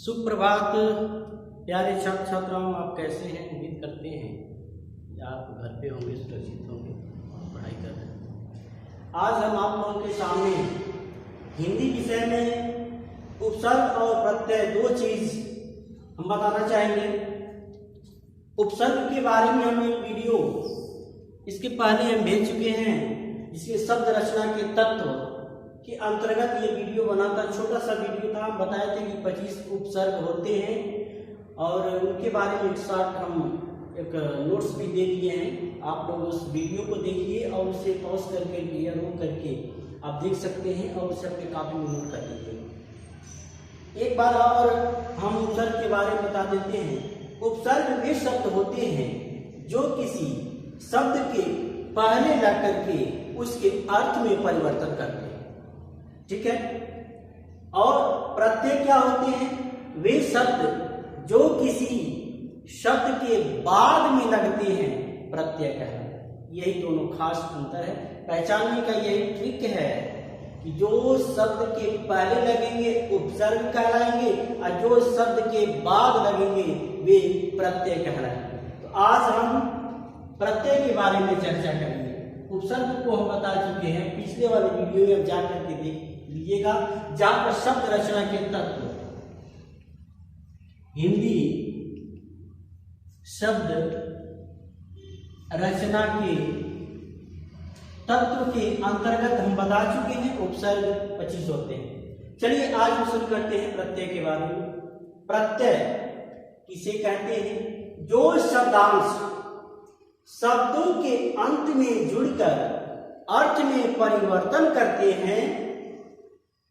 सुप्रभात प्यारे छात्र छात्राओं, आप कैसे हैं? उम्मीद करते हैं कि आप घर पे होंगे, सुरक्षित होंगे और पढ़ाई कर रहे हैं। आज हम आप लोगों के सामने हिंदी विषय में उपसर्ग और प्रत्यय दो चीज हम बताना चाहेंगे। उपसर्ग के बारे में हम एक वीडियो इसके पहले हम भेज चुके हैं, जिसके शब्द रचना के तत्व के अंतर्गत ये वीडियो बना था। छोटा सा वीडियो था। हम बताए थे कि 25 उपसर्ग होते हैं और उनके बारे में एक शॉर्ट हम एक नोट्स भी दे दिए हैं। आप लोग उस वीडियो को देखिए और उसे पॉज करके या रोक करके आप देख सकते हैं और उसे अपने कॉपी में नोट कर लीजिए। एक बार और हम उपसर्ग के बारे में बता देते हैं। उपसर्ग वे शब्द होते हैं जो किसी शब्द के पहले लग करके उसके अर्थ में परिवर्तन करते हैं, ठीक है। और प्रत्यय क्या होते हैं? वे शब्द जो किसी शब्द के बाद में लगते हैं, प्रत्यय कहलाते। यही दोनों खास अंतर है। पहचानने का यही ट्रिक है कि जो शब्द के पहले लगेंगे उपसर्ग कहलाएंगे और जो शब्द के बाद लगेंगे वे प्रत्यय कहलाएंगे। तो आज हम प्रत्यय के बारे में चर्चा करेंगे। उपसर्ग को हम बता चुके हैं, पिछले वाले वीडियो में जा करके देख लीजिएगा, जहां पर शब्द रचना के तत्व हिंदी शब्द रचना के तत्व के अंतर्गत हम बता चुके हैं उपसर्ग 25 होते हैं। चलिए आज हम शुरू करते हैं प्रत्यय के बारे में। प्रत्यय किसे कहते हैं? जो शब्दांश शब्दों के अंत में जुड़कर अर्थ में परिवर्तन करते हैं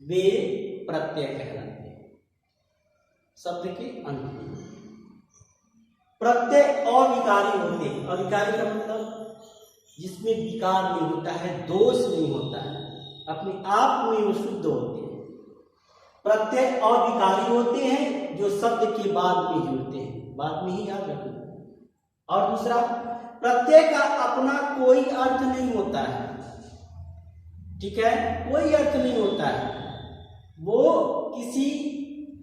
वे प्रत्यय कहलाते हैं। शब्द के अंत में प्रत्यय अविकारी होते हैं। अविकारी का मतलब जिसमें विकार नहीं होता है, दोष नहीं होता है, अपने आप में वो शुद्ध होते हैं। प्रत्यय अविकारी होते हैं जो शब्द के बाद में जुड़ते हैं। बाद में ही याद रखना। और दूसरा, प्रत्यय का अपना कोई अर्थ नहीं होता है, ठीक है, कोई अर्थ नहीं होता है। वो किसी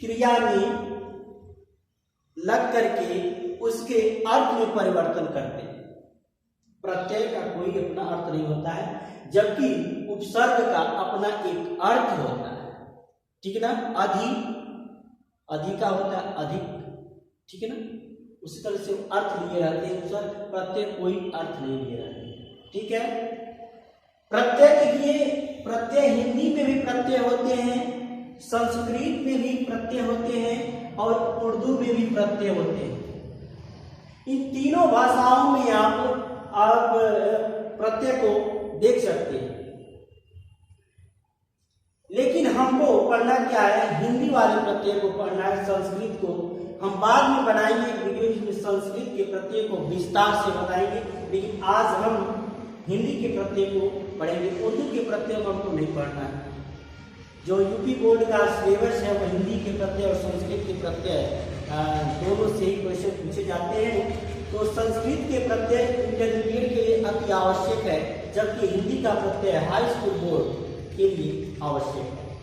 क्रिया में लग करके उसके अर्थ में परिवर्तन करते हैं। प्रत्यय का कोई अपना अर्थ नहीं होता है, जबकि उपसर्ग का अपना एक अर्थ होता है, ठीक है ना। अधि का होता है अधिक, ठीक है ना। उसी तरह से अर्थ लिए रहते हैं। उपसर्ग प्रत्यय कोई अर्थ नहीं लिए रहते, ठीक है। प्रत्यय देखिए, प्रत्यय हिंदी में भी प्रत्यय होते हैं, संस्कृत में भी प्रत्यय होते हैं और उर्दू में भी प्रत्यय होते हैं। इन तीनों भाषाओं में आप प्रत्यय को देख सकते हैं। लेकिन हमको पढ़ना क्या है? हिंदी वाले प्रत्यय को पढ़ना है। संस्कृत को हम बाद में बनाएंगे एक वीडियो जिसमें संस्कृत के प्रत्यय को विस्तार से बताएंगे, लेकिन आज हम हिंदी के प्रत्यय को पढ़ेंगे। उर्दू के प्रत्यय को हमको नहीं पढ़ना है। जो यूपी बोर्ड का सिलेबस है वो हिंदी के प्रत्यय और संस्कृत के प्रत्यय दोनों से ही क्वेश्चन पूछे जाते हैं। तो संस्कृत के प्रत्यय इंटरमीडिएट के लिए अति आवश्यक है, जबकि हिंदी का प्रत्यय हाई स्कूल बोर्ड के लिए आवश्यक है।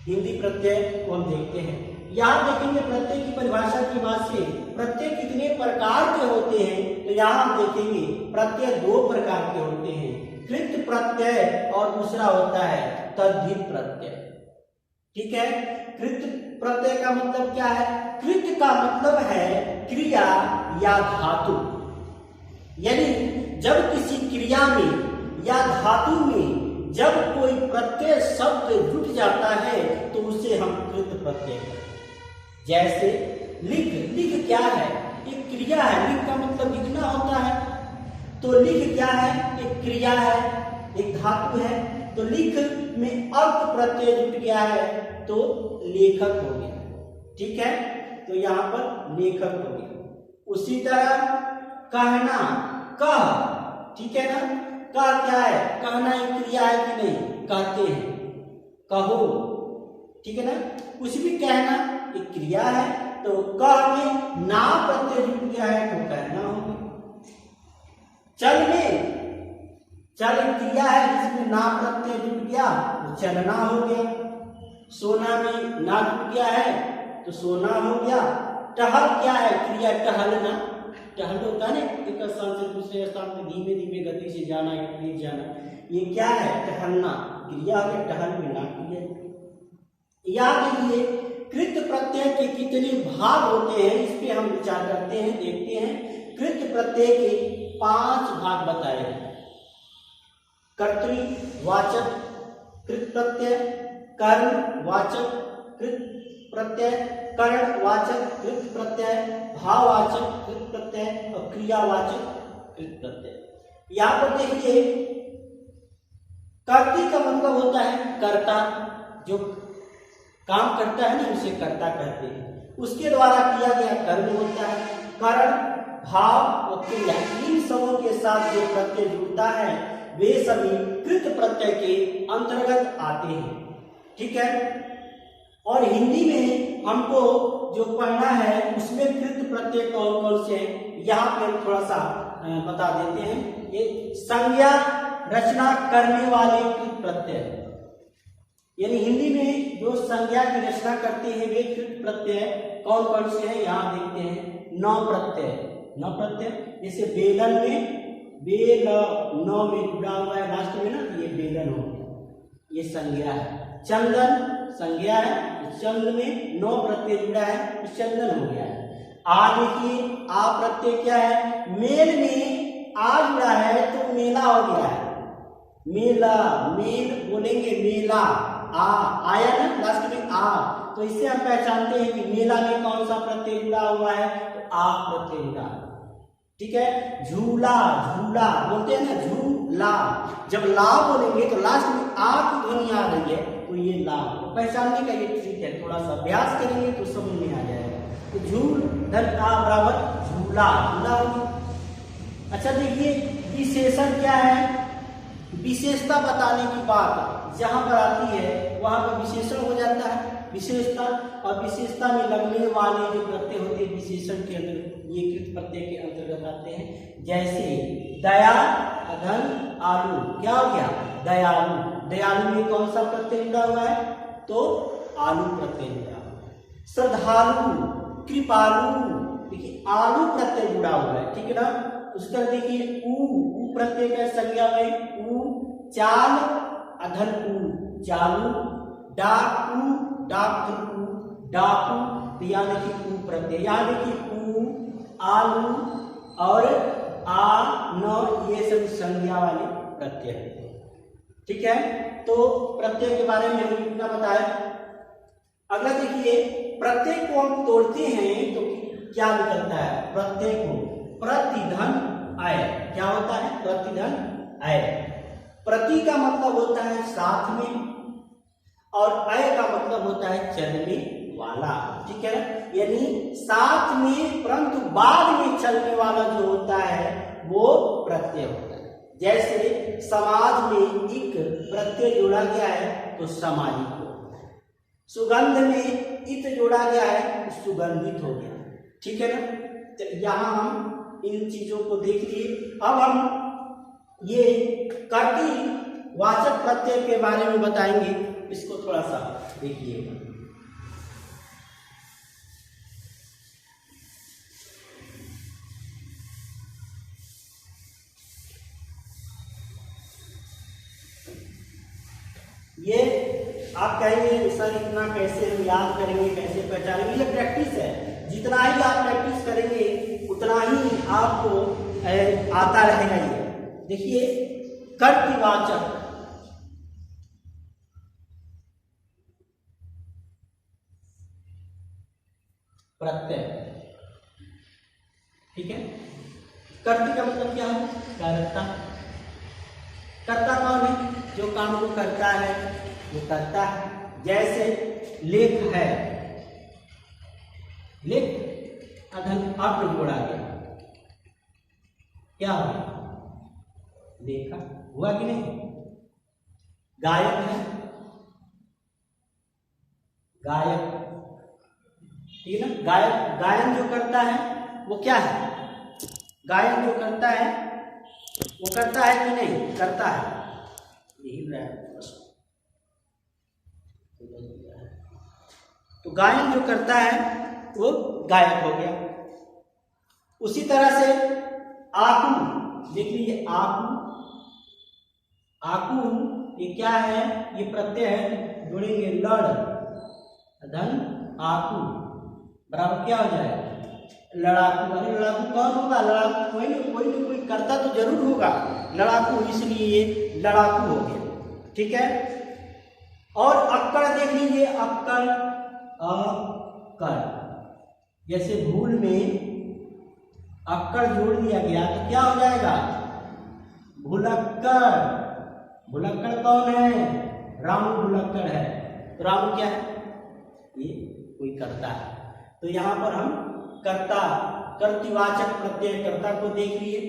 हिंदी प्रत्यय को हम देखते हैं। यहाँ देखेंगे प्रत्यय की परिभाषा की बात से प्रत्यय कितने प्रकार के होते हैं, तो यहाँ हम देखेंगे प्रत्यय दो प्रकार के होते हैं, कृत प्रत्यय और दूसरा होता है तद्धित प्रत्यय, ठीक है। कृत प्रत्यय का मतलब क्या है? कृत का मतलब है क्रिया या धातु, यानी जब किसी क्रिया में या धातु में जब कोई प्रत्यय शब्द जुट जाता है तो उसे हम कृत प्रत्यय कहते हैं। जैसे लिख, लिख क्या है? एक क्रिया है। लिख का मतलब लिखना होता है, तो लिख क्या है? एक क्रिया है, एक धातु है। तो लिख में अर्थ प्रत्यय जुट गया है तो लेखक हो गया, ठीक है। तो यहाँ पर लेखक हो गया। उसी तरह कहना, कह, ठीक है ना। कह क्या है? कहना एक क्रिया है कि नहीं? कहते हैं, कहो, ठीक है ना। कुछ भी कहना एक क्रिया है, तो कह में ना प्रत्यय जुट गया है तो कहना हो गया। चल में, चल एक क्रिया है जिसमें ना प्रत्यय जुट गया तो चलना हो गया। सोना में ना जुट गया है तो सोना हो गया। टहल क्या है? क्रिया टहलना, टहल होता है ना, एक स्थान से दूसरे स्थान में धीमे धीमे गति से जाना या तेज जाना, ये क्या है? टहलना। क्रिया है टहल में ना क्रिया। याद रखिए कृत प्रत्यय के कितने भाग होते हैं, इस पे हम विचार करते हैं, देखते हैं। कृत प्रत्यय के 5 भाग बताए हैं। कर्तृवाचक कृत प्रत्यय, कर्मवाचक कृत प्रत्यय, करणवाचक कृत प्रत्यय, भाववाचक कृत प्रत्यय और क्रियावाचक कृत प्रत्यय। यहां पर देखिए कर्ती का मतलब होता है कर्ता, जो काम करता है ना उसे कर्ता कहते हैं, उसके द्वारा किया गया कर्म होता है। करण, भाव और क्रिया, इन सबों के साथ जो प्रत्यय जुड़ता है वे सभी कृत प्रत्यय के अंतर्गत आते हैं। ठीक है। और हिंदी में हमको जो पढ़ना है उसमें कृत प्रत्यय कौन कौन से हैं, यहाँ पे हम थोड़ा सा बता देते हैं। ये संज्ञा रचना करने वाले कृत प्रत्यय, यानी हिंदी में जो संज्ञा की रचना करते हैं वे कृत प्रत्यय कौन कौन से हैं, यहाँ देखते हैं। 9 प्रत्यय, 9 प्रत्यय, जैसे बेलन में बेल 9 में जुड़ा हुआ है लास्ट में ना, ये बेलन हो गया, ये संज्ञा है। चंदन संज्ञा है, चंद्र में 9 प्रत्यय जुड़ा है तो चंदन हो गया है। आ देखिए आ प्रत्यय क्या है? मेल में आ जुड़ा है तो मेला हो गया है। मेला, मेल बोलेंगे मेला, आ आया ना लास्ट में आ, तो इससे हम पहचानते हैं कि मेला में कौन सा प्रत्यय जुड़ा हुआ है, तो आ प्रत्यय जुड़ा। ठीक है। झूला, झूला बोलते हैं ना, झूला, जब ला बोलेंगे तो लास्ट में आ की ध्वनि आ रही है तो ये ला, तो पहचानने का ये ट्रिक है, थोड़ा सा अभ्यास करेंगे तो समझ में आ जाएगा। तो झूल धन आ बराबर झूला, झूला होगी। अच्छा देखिए विशेषण क्या है? विशेषता बताने की बात जहां पर आती है वहां पर विशेषण हो जाता है। विशेषता, और विशेषता में लगने वाले जो प्रत्यय होते हैं विशेषण के अंदर, ये कृत प्रत्यय के अंतर्गत आते हैं। जैसे दया धन आलू, क्या हो गया? दयालु, दयालु में कौन सा प्रत्यय जुड़ा हुआ है, तो आलू प्रत्यय जुड़ा हुआ है। श्रद्धालु, कृपालु, देखिए आलू प्रत्यय जुड़ा हुआ है। ठीक है ना। उसका देखिए ऊ प्रत्यय का संज्ञा में ऊ, चाल अधन ऊ, चालू, डाकू, डाकू, डाकू, तो यहाँ देखिए ऊ प्रत्यय, यहाँ देखिए ऊ, आलू और आ न, ये सब संज्ञा वाले प्रत्यय हैं। ठीक है। तो प्रत्यय के बारे में हमने कितना बताया। अगला देखिए प्रत्यय को हम तोड़ते हैं तो क्या निकलता है? प्रत्यय को प्रतिधन आय, क्या होता है? प्रतिधन आय। प्रति का मतलब होता है साथ में और अय का मतलब होता है चलने वाला। ठीक है। यानी साथ में परंतु बाद में चलने वाला जो होता है वो प्रत्यय होता है। जैसे समाज में एक प्रत्यय जोड़ा गया है तो सामाजिक हो, सुगंध में इत जोड़ा गया है तो सुगंधित हो गया। ठीक है ना। तो यहाँ हम इन चीजों को देख लिए। अब हम ये कर्तृ वाचक प्रत्यय के बारे में बताएंगे, इसको थोड़ा सा देखिए। ये आप कहेंगे सर इतना कैसे हम याद करेंगे, कैसे पहचानेंगे? ये प्रैक्टिस है, जितना ही आप प्रैक्टिस करेंगे उतना ही आपको आता रहेगा। ये देखिए कर्तृवाचक प्रत्यय, ठीक है। कर्तृ का मतलब क्या है? कर्ता। कर्ता कौन है? जो काम को करता है वो करता है। जैसे लेख है, लेख अधन अप जोड़ा गया, क्या हुआ? लेखा हुआ कि नहीं? गायक है, गायक, ठीक है ना। गायक, गायन जो करता है वो क्या है? गायन जो करता है वो करता है कि नहीं? करता है। यही तो तो गायन जो करता है वो गायक हो गया। उसी तरह से आकू, देख लीजिए आकू, आकू ये क्या है, ये प्रत्यय है, जोड़ेंगे लड़ धन आकू बराबर क्या हो जाएगा, लड़ाकू। अरे लड़ाकू कौन होगा, लड़ाकू कोई न कोई करता तो जरूर होगा, लड़ाकू, इसलिए ये लड़ाकू हो गया। ठीक है। और अक्कड़ देख लीजिए, अक्कड़, अक्कड़, जैसे भूल में अक्कड़ जोड़ दिया गया तो क्या हो जाएगा, भुलक्कड़। भुलक्कड़ कौन है, रामू भुलक्कड़ है। तो रामू क्या है, ये कोई करता है। तो यहां पर हम कर्ता, कर्तृवाचक प्रत्यय कर्ता को देख लिए।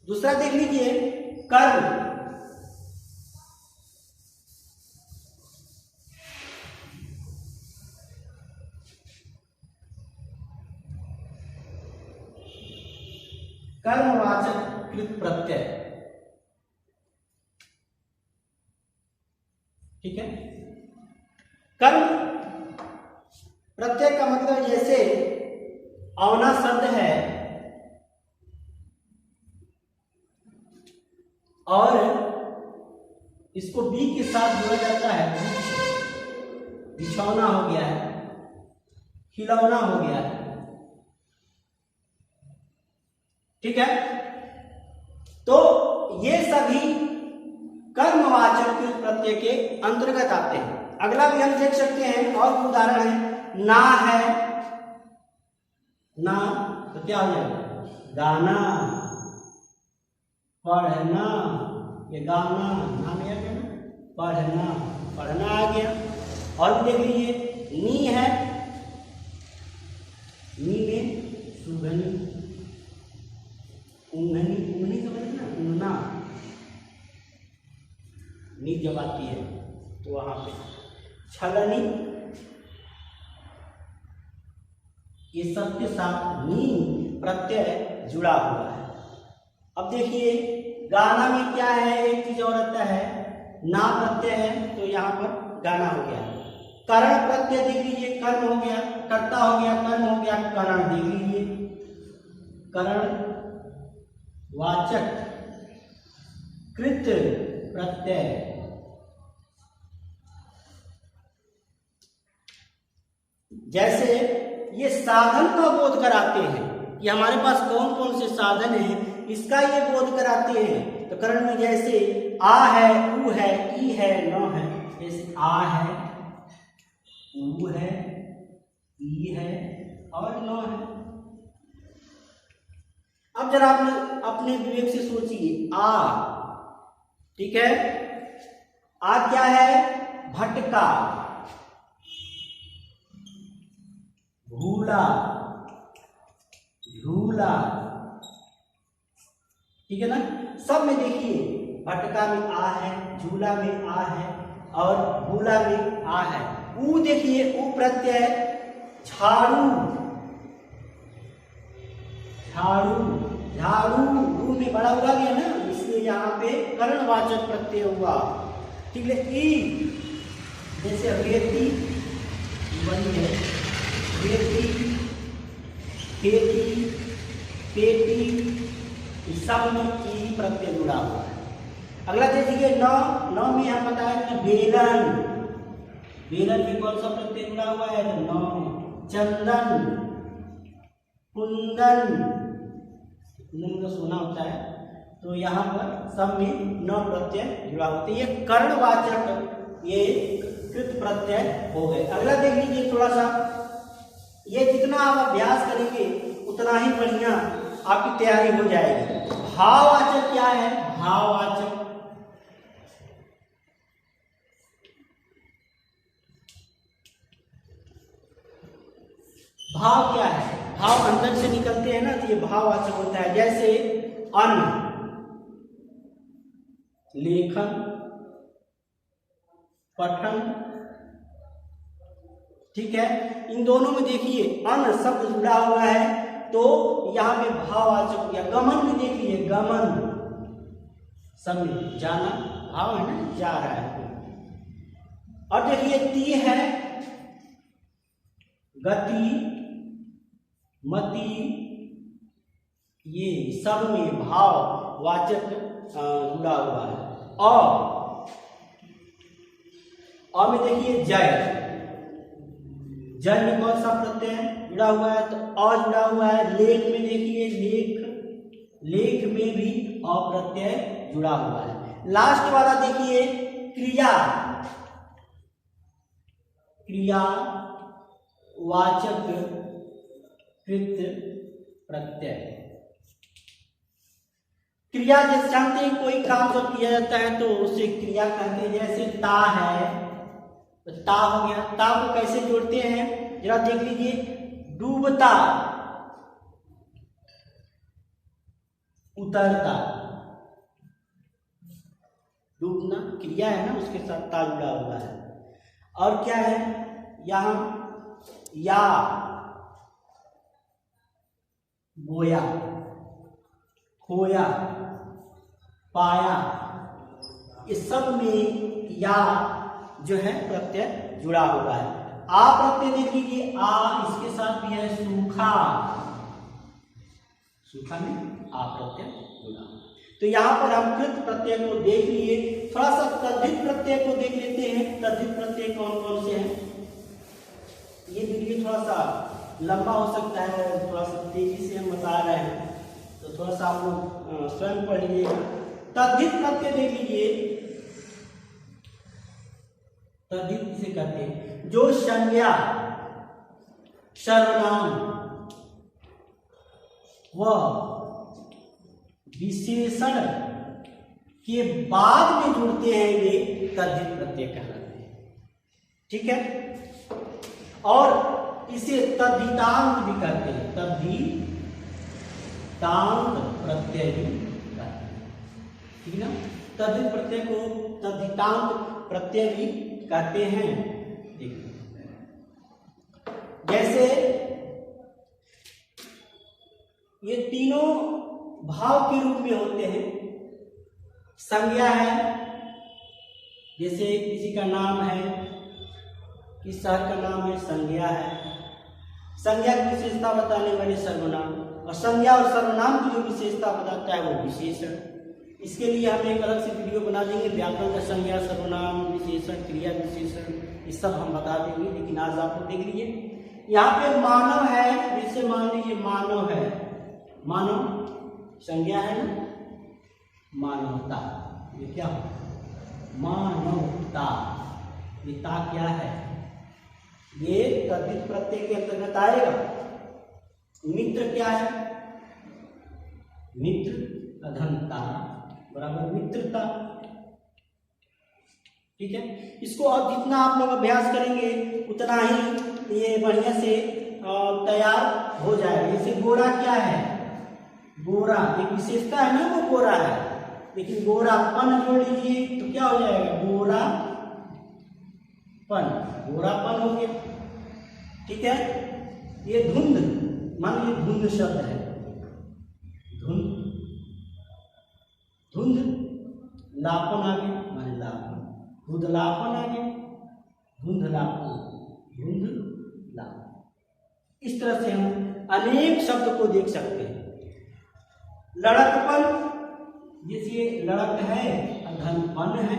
दूसरा देख लीजिए कर्म। कर्मवाचक कृत प्रत्यय, ठीक है। कर्म प्रत्यय का मतलब जैसे औना शब्द है और इसको बी के साथ जोड़ा जाता है, बिछौना हो गया है, खिलौना हो गया है। ठीक है। तो ये सभी कर्मवाचक प्रत्यय के अंतर्गत आते हैं। अगला भी हम देख सकते हैं, और उदाहरण है ना है, ना तो क्या हो जाएगा, गाना, पढ़ना, ये गाना, ना में आ गया ना, पढ़ना, पढ़ना आ गया। और देख लीजिए नी है, नी में सुगनी, ऊँघनी, ऊँघनी समझ ना, ऊँघना, नी जब आती है तो वहां पे छलनी, ये सबके साथ नी प्रत्यय जुड़ा हुआ है। अब देखिए गाना में क्या है, एक चीज और आता है, ना प्रत्यय है तो यहाँ पर गाना हो गया। करण प्रत्यय देख लीजिए, कर्म हो गया, कर्ता हो गया, कर्म हो गया, करण देख लीजिए, करण वाचक कृत प्रत्यय। जैसे ये साधन का बोध कराते हैं कि हमारे पास कौन कौन से साधन हैं, इसका ये बोध कराते हैं। तो करण में जैसे आ है, ऊ है, ई है, न है, जैसे आ है, ऊ है, ई है और न है। अब जरा आप अपने विवेक से सोचिए, आ, ठीक है, आ क्या है, भटका, भूला, झूला, ठीक है ना। सब में देखिए भटका में आ है, झूला में आ है और भूला में आ है। ऊ देखिए, ऊ प्रत्यय झाड़ू, झाड़ू, झाड़ू, ऊ में बड़ा हुआ गया ना, इसलिए यहाँ पे कर्णवाचक प्रत्यय हुआ। ठीक है। ई जैसे रेती बनी है, रेती, खेती, पेटी, सब में ई प्रत्यय जुड़ा हुआ है। अगला देखिए नौ, नौ में हम बताएंगे बेलन, बेलन में कौन सा प्रत्यय जुड़ा हुआ है, नौ। चंदन, कुंदन, कुंदन का सोना होता है, तो यहाँ पर सब में नौ प्रत्यय जुड़ा होते हैं। ये कर्णवाचक, ये कृत प्रत्यय हो गए। अगला देख लीजिए थोड़ा सा, ये जितना आप अभ्यास करेंगे उतना ही बढ़िया आपकी तैयारी हो जाएगी। भाववाचक क्या है, भाववाचक, भाव क्या है, भाव अंदर से निकलते हैं ना, तो ये भाववाचक होता है। जैसे अन्न, लेखन, पठन, ठीक है। इन दोनों में देखिए अन्न शब्द जुड़ा हुआ है तो यहाँ पे भाववाचक हो गया। गमन भी देख लीजिए, गमन, सब में जाना, भाव है ना, जा रहा है। और देखिए ती है, गति, मति, ये सब में भाववाचक जुड़ा हुआ है। और में देखिए जय, जय में कौन सा प्रत्यय जुड़ा हुआ है? तो अ जुड़ा हुआ है। लेख में देखिए लेख, लेख में भी अ प्रत्यय जुड़ा हुआ है। लास्ट वाला देखिए क्रिया, क्रियावाचक कृत प्रत्यय। क्रिया जैसे जानते हैं कोई काम जब किया जाता है तो उसे क्रिया कहते हैं। जैसे ता है तो ता हो गया। ता को कैसे जोड़ते हैं जरा देख लीजिए। डूबता, उतरता, डूबना क्रिया है ना, उसके साथ ता जुड़ा हुआ है। और क्या है यहां? या, बोया, खोया, पाया, इस सब में या जो है प्रत्यय जुड़ा हुआ है। आ प्रत्यय देख लीजिए, आ इसके साथ भी है। सूखा, सूखा में आ प्रत्यय जुड़ा। तो यहाँ पर हम कृत प्रत्यय को देख लिए। थोड़ा सा तद्धित प्रत्यय को देख लेते हैं। तद्धित प्रत्यय कौन कौन से हैं? ये वीडियो थोड़ा सा लंबा हो सकता है, थोड़ा सा तेजी से हम बता रहे हैं, तो थोड़ा सा आप लोग स्वयं पढ़ लीजिएगा। तद्धित प्रत्यय देख लीजिए। तद्धित किसे कहते हैं? जो संज्ञा, सर्वनाम व विशेषण के बाद में जुड़ते हैं, वे तद्धित प्रत्यय कहलाते हैं। ठीक है। और इसे तद्धितांत भी कहते हैं। तद्धितांत प्रत्यय भी कहते हैं। ठीक ना। तद्धित प्रत्यय को तद्धितांत प्रत्यय भी कहते हैं। जैसे ये तीनों भाव के रूप में होते हैं। संज्ञा है, जैसे किसी का नाम है, किस शहर का नाम है, संज्ञा है। संज्ञा की विशेषता बताने वाले सर्वनाम, और संज्ञा और सर्वनाम की जो विशेषता बताता है वो विशेषण। इसके लिए हम एक अलग से वीडियो बना देंगे। व्याकरण का संज्ञा, सर्वनाम, विशेषण, क्रिया विशेषण, ये सब हम बता देंगे। लेकिन आज आप लोग देख लीजिए। यहाँ पे मानव है, जैसे मान लीजिए मानव है, मानव संज्ञा है ना। मानवता, ये क्या हो? मानवता, ये ता क्या है? ये तद्धित प्रत्यय के अंतर्गत आएगा। मित्र क्या है? मित्र, अधनता बराबर मित्रता। ठीक है। इसको अब जितना आप लोग अभ्यास करेंगे उतना ही ये बढ़िया से तैयार हो जाएगा। जैसे गोरा क्या है? गोरा एक विशेषता है ना, वो गोरा है। लेकिन गोरापन जोड़ लीजिए तो क्या हो जाएगा? गोरापन, गोरापन हो गया। ठीक है। ये धुंध, मान लीजिए धुंध शब्द है, धुंध, धुंध लापन आ गया, मान लापन, धुंधलापन आ गया, धुंधलापन, धुंधलापन। इस तरह से हम अनेक शब्द को देख सकते हैं। लड़कपन, जैसे लड़क है, धनपन है,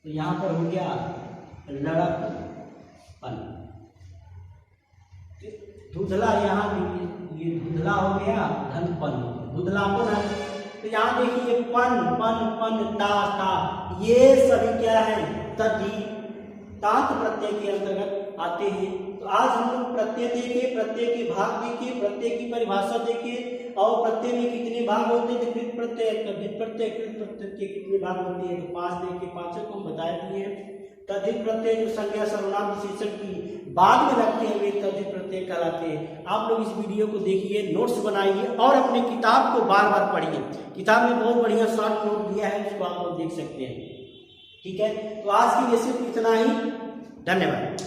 तो यहां पर हो गया लड़कपन। धुंधला, यहाँ ये धुंधला हो गया, धनपन, धुंधलापन है। तो यहाँ देखिए पन, पन, पन, ता, ता, ये सभी क्या है? तद्धितांत प्रत्यय के अंतर्गत आते हैं। तो आज हम लोग प्रत्यय देखे, प्रत्यय के भाग देखे, प्रत्यय की परिभाषा देखे, और प्रत्यय में कितने भाग होते हैं? कृत प्रत्यय, तद्धित प्रत्यय, कृत प्रत्यय के कितने भाग होते हैं? तो 5 देखे, 5 को हम बता दिए। तद्धित प्रत्यय जो संज्ञा, सर्वनाम, विशेषण की बाद में लगते हैं वे तद्धित प्रत्यय कहलाते हैं। आप लोग इस वीडियो को देखिए, नोट्स बनाइए और अपने किताब को बार बार पढ़िए। किताब में बहुत बढ़िया शॉर्ट नोट दिया है, उसको आप लोग देख सकते हैं। ठीक है। तो आज की रेसिपी इतना ही। धन्यवाद।